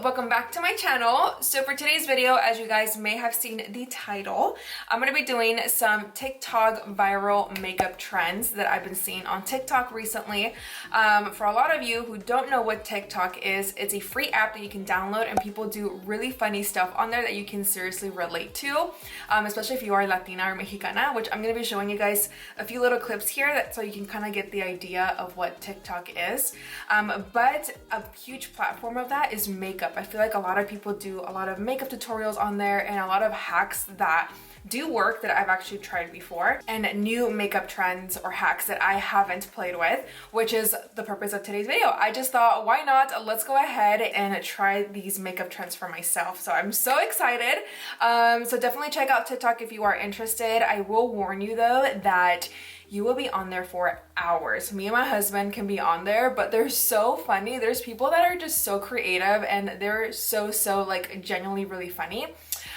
welcome back to my channel. So for today's video, as you guys may have seen the title, I'm going to be doing some TikTok viral makeup trends that I've been seeing on TikTok recently. For a lot of you who don't know what TikTok is, it's a free app that you can download and people do really funny stuff on there that you can seriously relate to, especially if you are Latina or Mexicana, which I'm going to be showing you guys a few little clips here so you can kind of get the idea of what TikTok is. But a huge platform of that is makeup. I feel like a lot of people do a lot of makeup tutorials on there and a lot of hacks that do work that I've actually tried before, and new makeup trends or hacks that I haven't played with, which is the purpose of today's video. I just thought, why not? Let's go ahead and try these makeup trends for myself. So I'm so excited. So definitely check out TikTok if you are interested. I will warn you though that you will be on there for hours. Me and my husband can be on there, but they're so funny. There's people that are just so creative and they're so like genuinely really funny.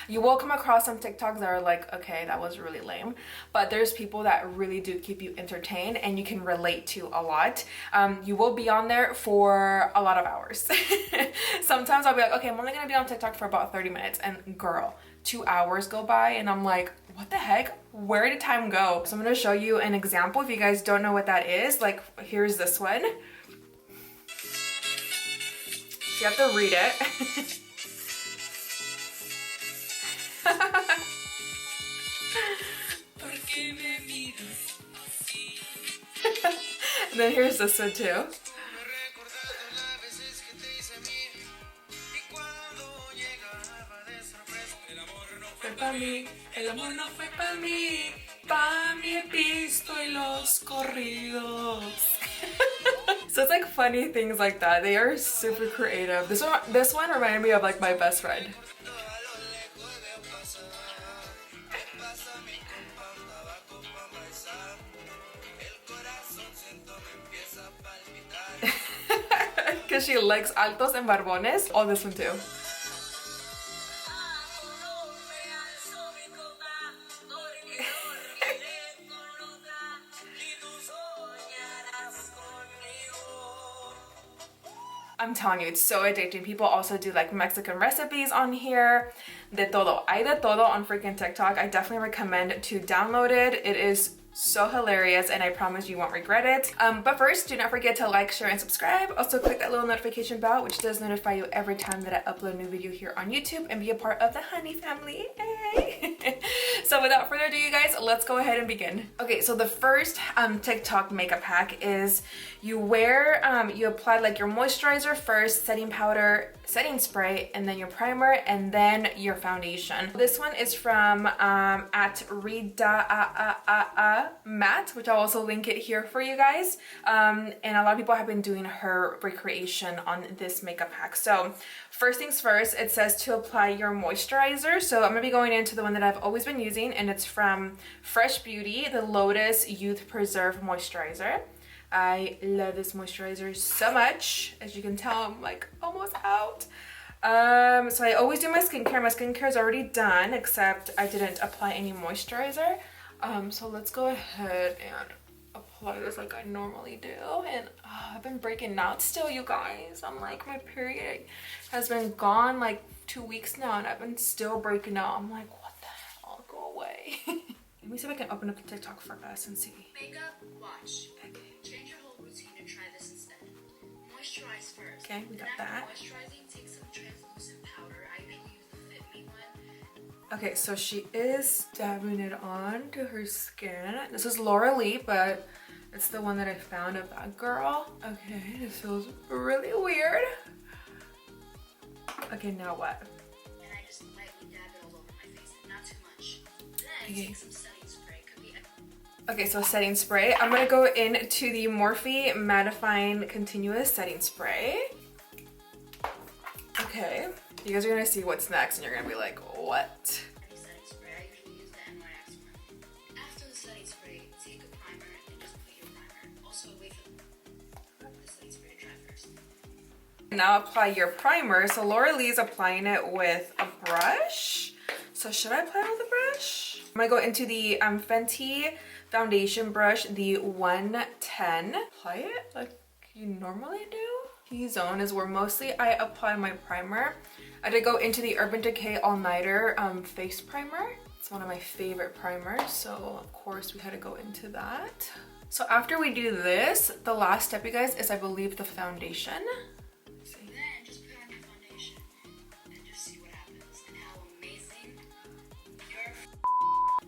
You will come across some TikToks that are like, okay, that was really lame, but there's people that really do keep you entertained and you can relate to a lot. You will be on there for a lot of hours. Sometimes I'll be like, okay, I'm only gonna be on TikTok for about 30 minutes, and girl, 2 hours go by and I'm like, what the heck? Where did time go? So I'm gonna show you an example if you guys don't know what that is. Like, here's this one. You have to read it. And then here's this one too. El amor no fue pa' mí, pa' mi episto y los corridos. So it's like funny things like that. They are super creative. This one reminded me of like my best friend. Because she likes altos and barbones. Oh, this one too. I'm telling you, it's so addicting. People also do like Mexican recipes on here. De todo. Hay de todo on freaking TikTok. I definitely recommend to download it. It is so hilarious and I promise you won't regret it. But first, do not forget to like, share, and subscribe. Also click that little notification bell, which does notify you every time that I upload a new video here on YouTube, and be a part of the honey family. Hey. So without further ado, you guys, let's go ahead and begin. Okay, so the first TikTok makeup hack is you apply like your moisturizer first, setting powder, setting spray, and then your primer, and then your foundation. This one is from at Rida Matte, which I'll also link it here for you guys. And a lot of people have been doing her recreation on this makeup hack. So first things first, it says to apply your moisturizer. So I'm gonna be going into the one that I've always been using, and it's from Fresh Beauty, the Lotus Youth Preserve Moisturizer. I love this moisturizer so much. As you can tell, I'm like almost out. So I always do my skincare. My skincare is already done, except I didn't apply any moisturizer. So let's go ahead and apply this like I normally do. And I've been breaking out still, you guys. I'm like, my period has been gone like 2 weeks now and I've been still breaking out. I'm like, what the hell? Go away. Let me see if I can open up a TikTok for us and see. Makeup, watch. Okay. Change your whole routine and try this instead. Moisturize first. Okay, we got that. Moisturizing, take some translucent powder. I usually use the Fit Me one. Okay, so she is dabbing it on to her skin. This is Laura Lee, but it's the one that I found of that girl. Okay, this feels really weird. Okay, now what? And I just lightly dab it all over my face, not too much. Then take some setting spray. Okay, so setting spray. I'm gonna go into the Morphe Mattifying Continuous Setting Spray. Okay, you guys are gonna see what's next and you're gonna be like, what? Setting spray, I usually use the NYX one. After the setting spray, take a primer and just put your primer. Also wait for the setting spray to dry first. Now apply your primer. So Laura Lee's applying it with a brush. So should I apply it with a brush? I'm gonna go into the Fenty foundation brush, the 110. Apply it like you normally do. T-zone is where mostly I apply my primer. I did go into the Urban Decay All Nighter face primer. It's one of my favorite primers, so of course we had to go into that. So after we do this, the last step, you guys, is I believe the foundation. Then just put on your foundation and just see what happens and how amazing your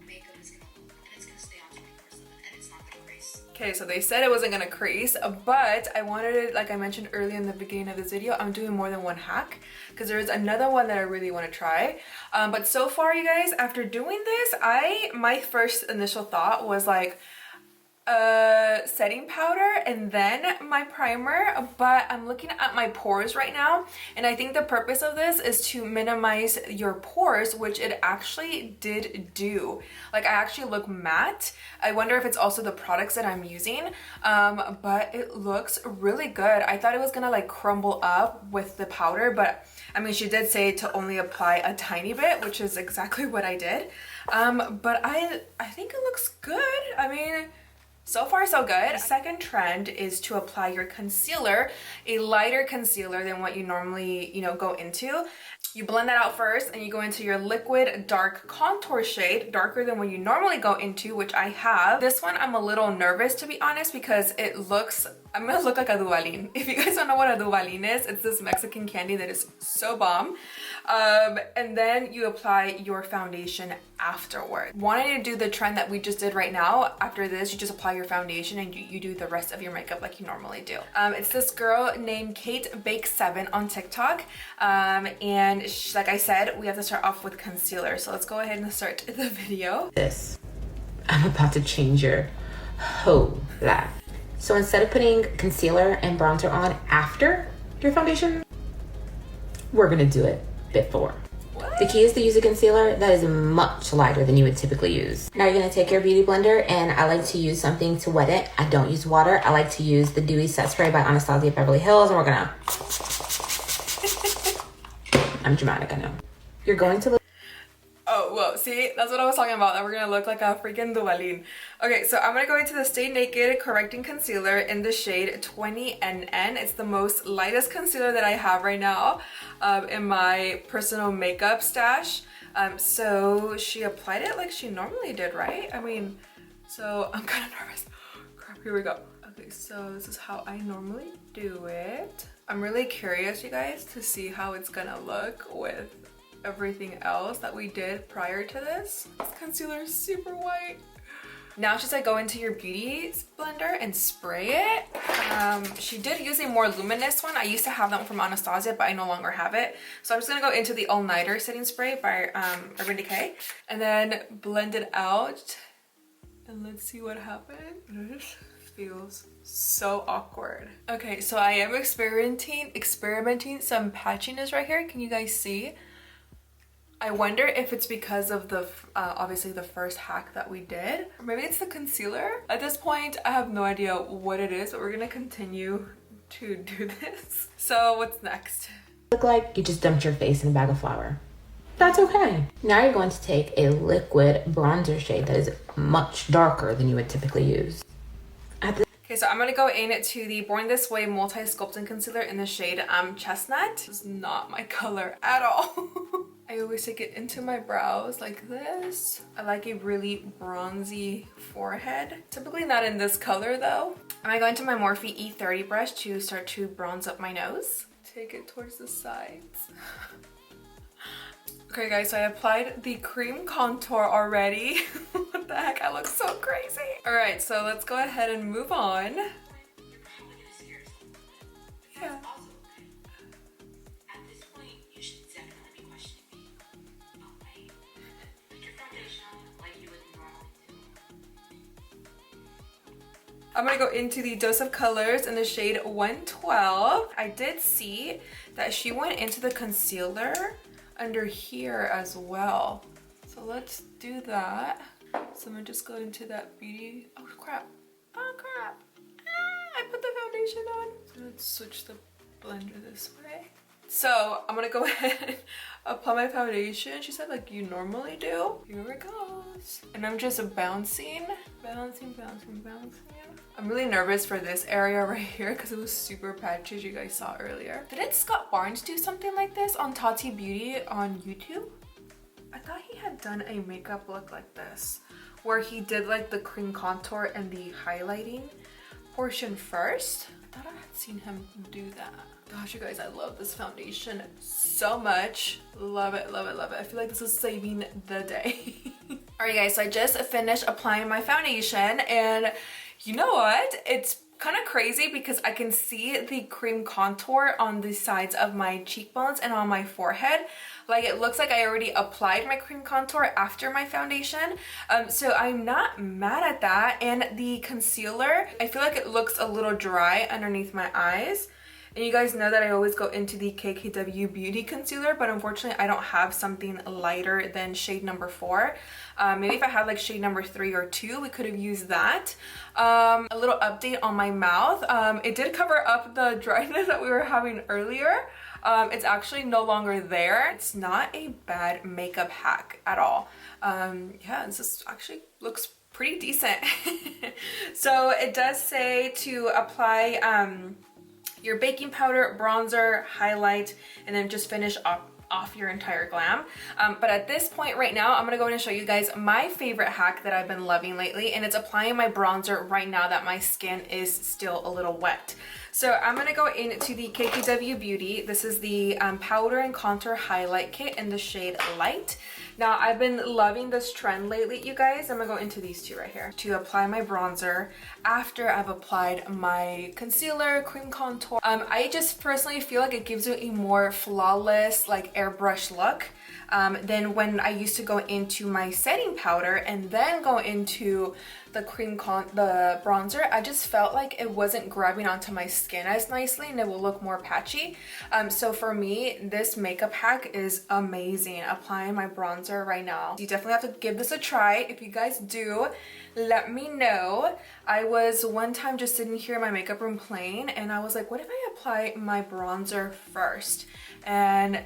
makeup is gonna look, and it's gonna stay on 24/7 and it's not gonna crease. Okay, so they said it wasn't gonna crease, but I wanted it, like I mentioned earlier in the beginning of this video, I'm doing more than one hack because there is another one that I really want to try. But so far, you guys, after doing this, my first initial thought was like, setting powder and then my primer, but I'm looking at my pores right now, and I think the purpose of this is to minimize your pores, which it actually did do. Like, I actually look matte. I wonder if it's also the products that I'm using, but it looks really good. I thought it was gonna like crumble up with the powder, but I mean, she did say to only apply a tiny bit, which is exactly what I did. But I think it looks good. I mean, so far so good. Second trend is to apply your concealer, a lighter concealer than what you normally, go into. You blend that out first and you go into your liquid dark contour shade, darker than what you normally go into, which I have. This one I'm a little nervous, to be honest, because I'm gonna look like a Duvalin. If you guys don't know what a Duvalin is, it's this Mexican candy that is so bomb. And then you apply your foundation afterward. Wanting to do the trend that we just did right now, after this, you just apply your foundation and you do the rest of your makeup like you normally do. It's this girl named Kate Bake 7 on TikTok. And like I said, we have to start off with concealer. So let's go ahead and start the video. I'm about to change your whole life. So instead of putting concealer and bronzer on after your foundation, we're gonna do it before. What? The key is to use a concealer that is much lighter than you would typically use. Now you're gonna take your beauty blender, and I like to use something to wet it. I don't use water. I like to use the Dewy Set Spray by Anastasia Beverly Hills, and we're gonna... I'm dramatic, I know. You're going to... Oh, whoa, see, that's what I was talking about, that we're gonna look like a freaking Duvalin. Okay, so I'm gonna go into the Stay Naked Correcting Concealer in the shade 20NN. It's the most lightest concealer that I have right now in my personal makeup stash. So she applied it like she normally did, right? I mean, so I'm kind of nervous. Crap, here we go. Okay, so this is how I normally do it. I'm really curious, you guys, to see how it's gonna look with everything else that we did prior to this. This concealer is super white. Now just like go into your beauty blender and spray it. She did use a more luminous one. I used to have that one from Anastasia, but I no longer have it. So I'm just gonna go into the All Nighter setting spray by Urban Decay and then blend it out. And let's see what happens. This feels so awkward. Okay, so I am experimenting some patchiness right here. Can you guys see? I wonder if it's because of the, obviously the first hack that we did. Or maybe it's the concealer. At this point, I have no idea what it is, but we're gonna continue to do this. So what's next? Look like you just dumped your face in a bag of flour. That's okay. Now you're going to take a liquid bronzer shade that is much darker than you would typically use. Okay, so I'm gonna go into the Born This Way Multi-Sculpting Concealer in the shade Chestnut. This is not my color at all. I always take it into my brows like this. I like a really bronzy forehead. Typically not in this color though. I'm gonna go into my Morphe E30 brush to start to bronze up my nose. Take it towards the sides. Okay guys, so I applied the cream contour already. What the heck, I look so crazy. All right, so let's go ahead and move on. Yeah. I'm gonna go into the Dose of Colors in the shade 112. I did see that she went into the concealer under here as well. So let's do that. So I'm gonna just go into that beauty. Oh crap. Oh crap. I put the foundation on. So let's switch the blender this way. So I'm gonna go ahead and apply my foundation. She said like you normally do. Here it goes. And I'm just bouncing. I'm really nervous for this area right here because it was super patchy as you guys saw earlier. Didn't Scott Barnes do something like this on Taute Beauty on YouTube? I thought he had done a makeup look like this where he did like the cream contour and the highlighting portion first. I thought I had seen him do that. Gosh, you guys, I love this foundation so much. Love it, love it, love it. I feel like this is saving the day. Alright guys, so I just finished applying my foundation and you know what? It's kind of crazy because I can see the cream contour on the sides of my cheekbones and on my forehead. Like it looks like I already applied my cream contour after my foundation. So I'm not mad at that. And the concealer, I feel like it looks a little dry underneath my eyes. And you guys know that I always go into the KKW Beauty concealer, but unfortunately I don't have something lighter than shade number 4. Maybe if I had like shade number 3 or 2, we could have used that. A little update on my mouth. It did cover up the dryness that we were having earlier. It's actually no longer there. It's not a bad makeup hack at all. Yeah, this just actually looks pretty decent. So it does say to apply your baking powder, bronzer, highlight, and then just finish off your entire glam. But at this point right now, I'm gonna go in and show you guys my favorite hack that I've been loving lately, and it's applying my bronzer right now that my skin is still a little wet. So I'm gonna go into the KKW Beauty. This is the powder and contour highlight kit in the shade Light. Now I've been loving this trend lately, you guys. I'm gonna go into these two right here to apply my bronzer after I've applied my concealer, cream contour. I just personally feel like it gives you a more flawless, like airbrush look than when I used to go into my setting powder and then go into the the bronzer. I just felt like it wasn't grabbing onto my skin as nicely and it will look more patchy. So for me, this makeup hack is amazing, applying my bronzer right now. You definitely have to give this a try. If you guys do, let me know. I was one time just sitting here in my makeup room playing and I was like, what if I apply my bronzer first? And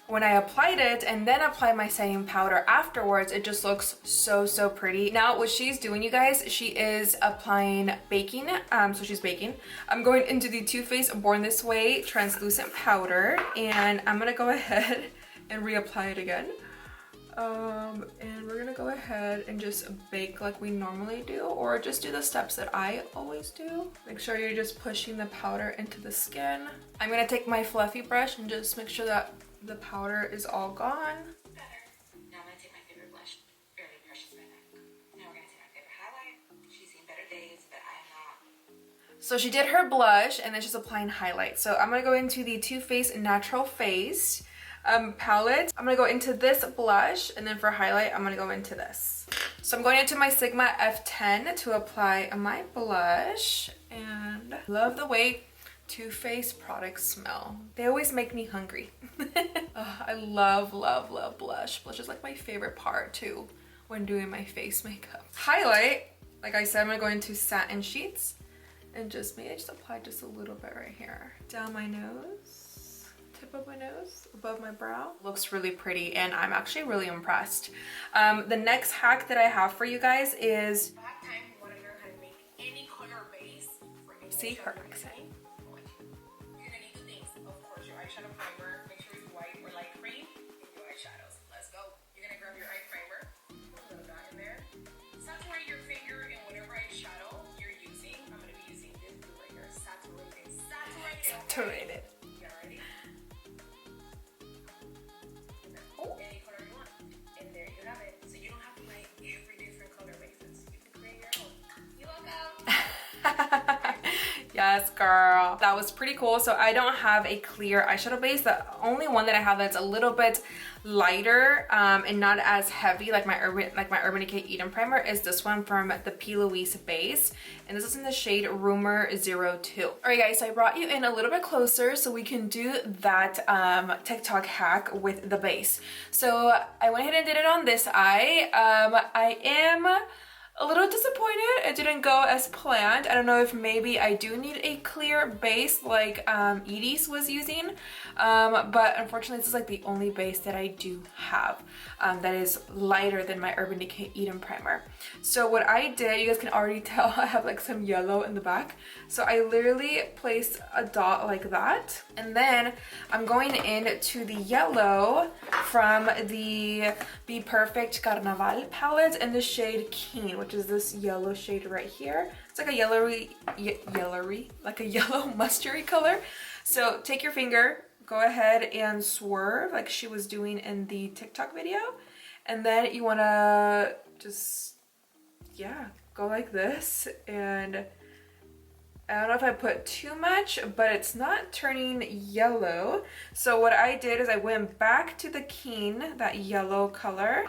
when I applied it and then applied my setting powder afterwards, it just looks so pretty. Now what she's doing, you guys, she is applying baking. So she's baking. I'm going into the Too Faced Born This Way translucent powder and I'm gonna go ahead and reapply it again. And we're gonna go ahead and just bake like we normally do, or just do the steps that I always do. Make sure you're just pushing the powder into the skin. I'm gonna take my fluffy brush and just make sure that the powder is all gone. Better. Now I'm gonna take my favorite blush, Early Precious by MAC. Now we're gonna take my favorite highlight. She's seen better days, but I am not. So she did her blush and then she's applying highlight. So I'm gonna go into the Too Faced Natural Face palette. I'm gonna go into this blush and then for highlight, I'm gonna go into this. So I'm going into my Sigma F10 to apply my blush and love the way Too Faced products smell. They always make me hungry. I love blush. Blush is like my favorite part too when doing my face makeup. Highlight, like I said, I'm gonna go into Satin Sheets and just maybe just apply just a little bit right here. Down my nose, tip of my nose, above my brow. Looks really pretty and I'm actually really impressed. The next hack that I have for you guys is... Back time, you wanna learn how to make any color base for any See her accent. Eyeshadow primer, make sure it's white or light cream, and do eyeshadows. Let's go. You're gonna grab your eye primer, put a little dot in there, saturate your finger in whatever eyeshadow you're using. I'm gonna be using this blue right here. Saturate it. You ready? Any color you want. And there you have it. So you don't have to buy every different color bases. You can create your own. You're welcome. Yes, girl. That was pretty cool. So I don't have a clear eyeshadow base. The only one that I have that's a little bit lighter and not as heavy like my Urban Decay Eden primer is this one from the PLOUISE base. And this is in the shade Rumor 02. Alright guys, so I brought you in a little bit closer so we can do that TikTok hack with the base. So I went ahead and did it on this eye. I am a little disappointed it didn't go as planned. I don't know if maybe I do need a clear base like Edie's was using, but unfortunately this is like the only base that I do have that is lighter than my Urban Decay Eden primer. So what I did, you guys can already tell I have like some yellow in the back, so I literally placed a dot like that, and then I'm going into the yellow from the Be Perfect Carnaval palette in the shade Keen, which is this yellow shade right here. It's like a yellowy, like a yellow mustardy color. So take your finger, go ahead and swerve like she was doing in the TikTok video, and then you want to just, yeah, go like this. And I don't know if I put too much, but it's not turning yellow. So what I did is I went back to the Keen, that yellow color,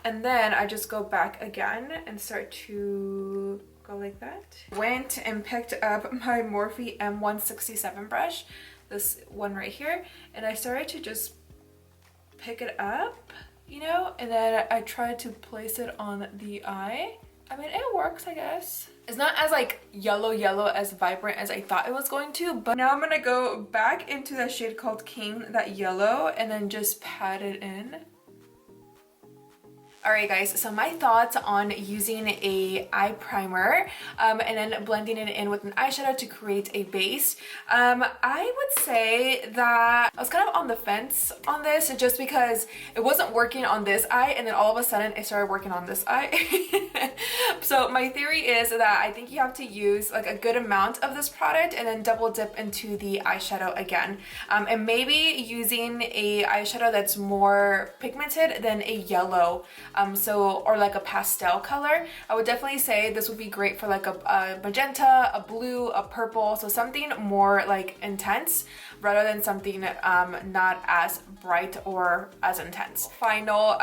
and then I just go back again and start to go like that. Went and picked up my Morphe M167 brush, this one right here, and I started to just pick it up, you know, and then I tried to place it on the eye. I mean, it works, I guess. It's not as like yellow as vibrant as I thought it was going to, but now I'm gonna go back into that shade called King, that yellow, and then just pat it in. Alright guys, so my thoughts on using a eye primer and then blending it in with an eyeshadow to create a base. I would say that I was kind of on the fence on this just because it wasn't working on this eye, and then all of a sudden it started working on this eye. So my theory is that I think you have to use like a good amount of this product and then double dip into the eyeshadow again. And maybe using a eyeshadow that's more pigmented than a yellow. Or like a pastel color. I would definitely say this would be great for like a magenta, a blue, a purple, so something more like intense rather than something not as bright or as intense. Final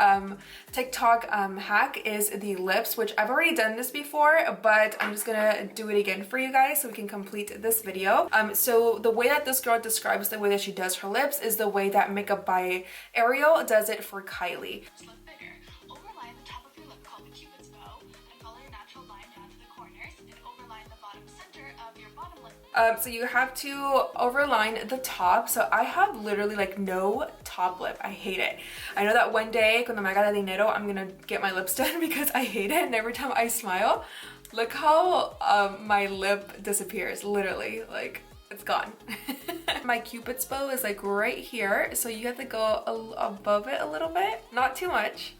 TikTok hack is the lips, which I've already done this before, but I'm just gonna do it again for you guys so we can complete this video. So the way that this girl describes the way that she does her lips is the way that Makeup by Ariel does it for Kylie. So you have to overline the top. So I have literally like no top lip. I hate it. I know that one day, cuando me haga de dinero, I'm gonna get my lips done because I hate it. And every time I smile, look how my lip disappears. Literally, like it's gone. My Cupid's bow is like right here. So you have to go above it a little bit, not too much.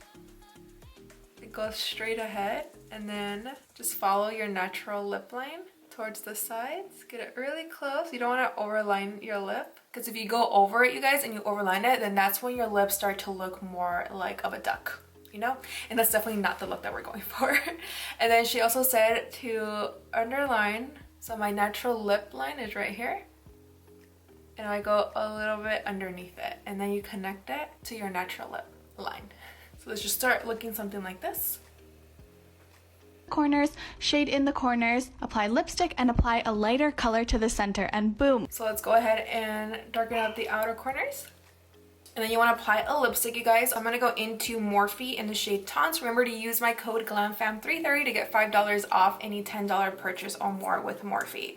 It goes straight ahead, and then just follow your natural lip line towards the sides. Get it really close. You don't want to overline your lip, because if you go over it, you guys, and you overline it, then that's when your lips start to look more like of a duck, you know? And that's definitely not the look that we're going for. And then she also said to underline. So my natural lip line is right here, and I go a little bit underneath it, and then you connect it to your natural lip line. So let's just start looking something like this. Corners, shade in the corners, apply lipstick, and apply a lighter color to the center, and boom. So let's go ahead and darken up the outer corners. And then you want to apply a lipstick, you guys. I'm going to go into Morphe in the shade Taunts. Remember to use my code GLAMFAM330 to get $5 off any $10 purchase or more with Morphe.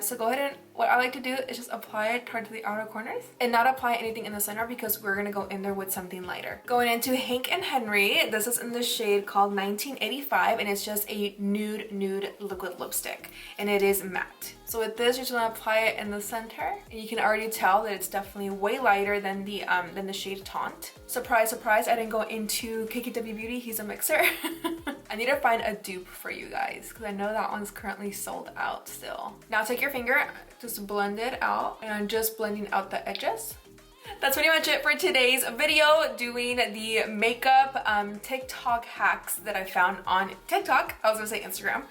So go ahead, and what I like to do is just apply it towards the outer corners and not apply anything in the center, because we're gonna go in there with something lighter. Going into Hank and Henry, this is in the shade called 1985, and it's just a nude liquid lipstick, and it is matte. So with this, you're just gonna apply it in the center, and you can already tell that it's definitely way lighter than the shade Taunt. Surprise, surprise, I didn't go into KKW Beauty. He's a mixer. I need to find a dupe for you guys, because I know that one's currently sold out still. Now take your finger, just blend it out, and I'm just blending out the edges. That's pretty much it for today's video, doing the makeup TikTok hacks that I found on TikTok. I was gonna say Instagram.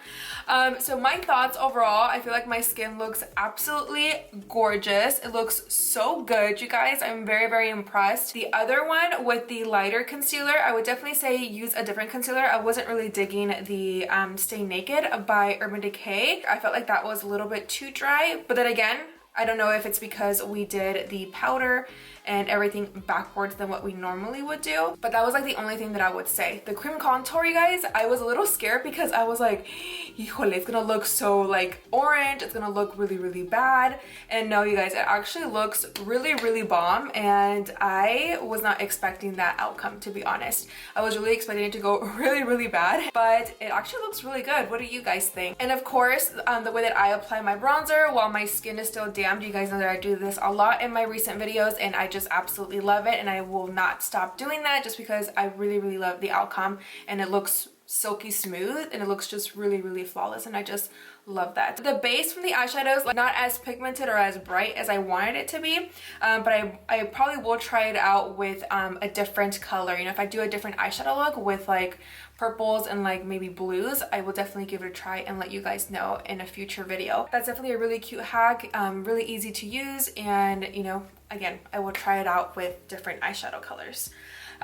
So my thoughts overall, I feel like my skin looks absolutely gorgeous. It looks so good, you guys. I'm very impressed. The other one with the lighter concealer, I would definitely say use a different concealer. I wasn't really digging the Stay Naked by Urban Decay. I felt like that was a little bit too dry, but then again, I don't know if it's because we did the powder and everything backwards than what we normally would do. But that was like the only thing that I would say. The cream contour, you guys, I was a little scared because I was like, híjole, it's gonna look so like orange, it's gonna look really, really bad. And no, you guys, it actually looks really, really bomb, and I was not expecting that outcome, to be honest. I was really expecting it to go really, really bad, but it actually looks really good. What do you guys think? And of course, the way that I apply my bronzer while my skin is still damp, you guys know that I do this a lot in my recent videos, and I just absolutely love it, and I will not stop doing that just because I really, really love the outcome, and it looks silky smooth, and it looks just really, really flawless, and I just love that. The base from the eyeshadows, like, not as pigmented or as bright as I wanted it to be, but I probably will try it out with a different color. You know, if I do a different eyeshadow look with like purples and like maybe blues, I will definitely give it a try and let you guys know in a future video. That's definitely a really cute hack, really easy to use, and you know, again, I will try it out with different eyeshadow colors.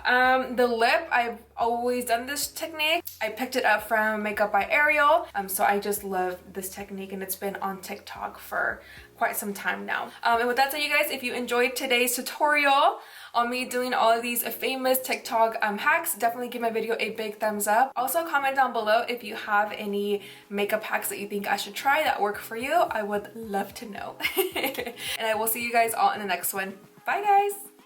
The lip, I've always done this technique. I picked it up from Makeup by Ariel, so I just love this technique, and it's been on TikTok for quite some time now. And with that said, you guys, if you enjoyed today's tutorial on me doing all of these famous TikTok hacks, definitely give my video a big thumbs up. Also comment down below if you have any makeup hacks that you think I should try that work for you. I would love to know. And I will see you guys all in the next one. Bye guys!